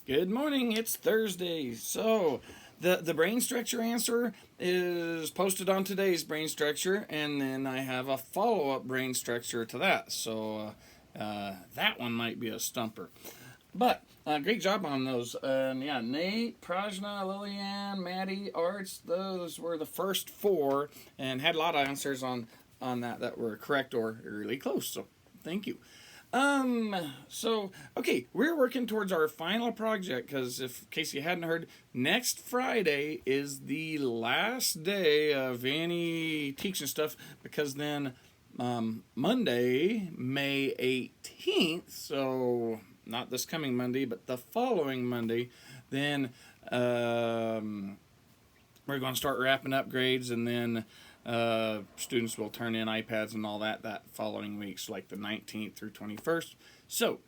Good morning, it's Thursday. So, the brain structure answer is posted on today's brain structure, and then I have a follow up brain structure to that. So, that one might be a stumper. But, great job on those. And yeah, Nate, Prajna, Lillian, Maddie, Arts, those were the first four, and had a lot of answers on that were correct or really close. So, thank you. Okay, we're working towards our final project because, in case you hadn't heard, next Friday is the last day of any teaching stuff because then Monday, May 18th, so not this coming Monday, but the following Monday, then we're going to start wrapping up grades, and then students will turn in iPads and all that following week, so like the 19th through 21st. So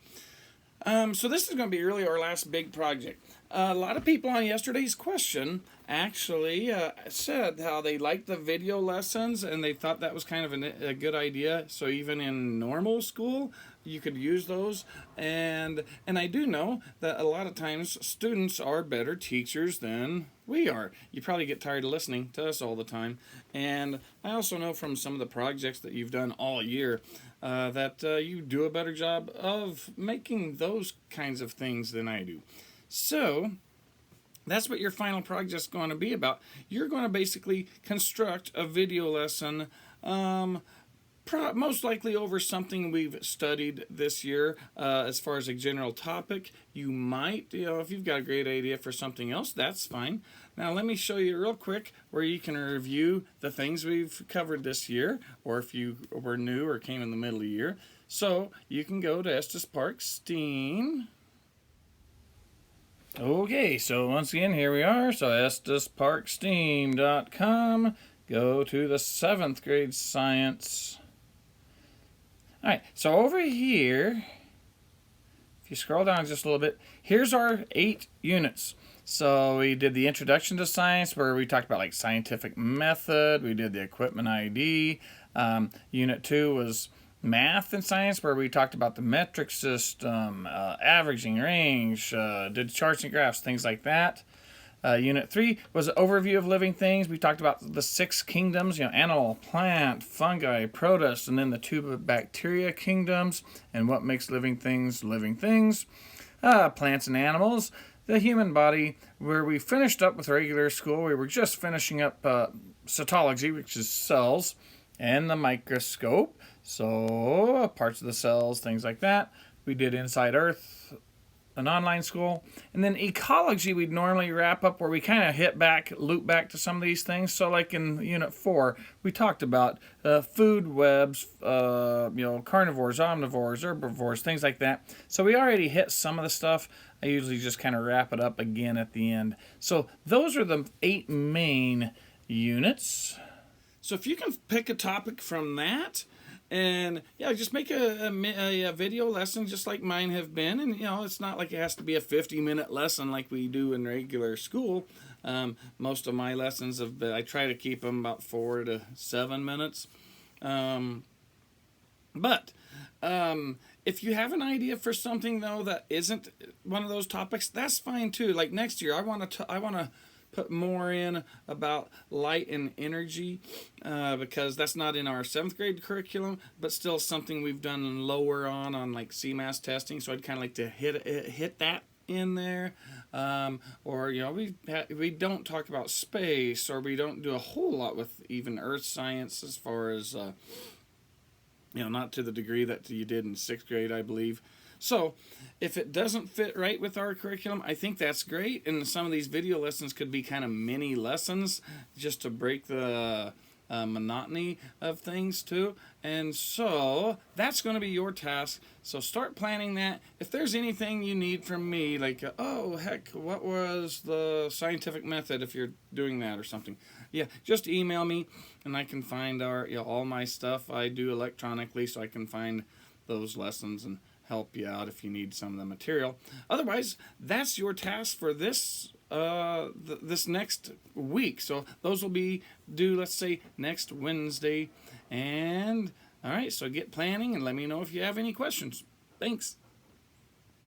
this is going to be really our last big project. A lot of people on yesterday's question actually said how they liked the video lessons and they thought that was kind of a good idea. So even in normal school, you could use those. And I do know that a lot of times students are better teachers than we are. You probably get tired of listening to us all the time. And I also know from some of the projects that you've done all year that you do a better job of making those kinds of things than I do. So that's what your final project is going to be about. You're going to basically construct a video lesson, most likely over something we've studied this year as far as a general topic. You might, if you've got a great idea for something else, that's fine. Now let me show you real quick where you can review the things we've covered this year, or if you were new or came in the middle of the year. So you can go to Estes Park STEAM. Okay, so once again, here we are. So EstesParkSteam.com. Go to the 7th grade science. All right, so over here, if you scroll down just a little bit, here's our 8 units. So we did the introduction to science, where we talked about like scientific method. We did the equipment ID. Unit 2 was math and science, where we talked about the metric system, averaging, range, did charts and graphs, things like that. Unit 3 was an overview of living things. We talked about the 6 kingdoms, animal, plant, fungi, protists, and then the 2 bacteria kingdoms, and what makes living things living things. Plants and animals, the human body, where we finished up with regular school. We were just finishing up cytology, which is cells, and the microscope. So parts of the cells, things like that. We did Inside Earth, an online school. And then ecology we'd normally wrap up where we kind of loop back to some of these things. So like in Unit 4, we talked about food webs, carnivores, omnivores, herbivores, things like that. So we already hit some of the stuff. I usually just kind of wrap it up again at the end. So those are the 8 main units. So if you can pick a topic from that, and just make a video lesson just like mine have been. And it's not like it has to be a 50-minute lesson like we do in regular school. Most of my lessons have been, I try to keep them about 4 to 7 minutes. But if you have an idea for something though that isn't one of those topics, that's fine too. Like next year, I want to put more in about light and energy because that's not in our 7th grade curriculum, but still something we've done lower on like CMAS testing. So I'd kind of like to hit that in there. Or we don't talk about space, or we don't do a whole lot with even earth science as far as not to the degree that you did in 6th grade, I believe. So if it doesn't fit right with our curriculum, I think that's great. And some of these video lessons could be kind of mini lessons just to break the monotony of things too. And so that's going to be your task. So start planning that. If there's anything you need from me, like, what was the scientific method if you're doing that or something? Just email me and I can find all my stuff I do electronically, so I can find those lessons and help you out if you need some of the material. Otherwise, that's your task for this this next week. So those will be due, let's say, next Wednesday. And all right, so get planning and let me know if you have any questions. Thanks.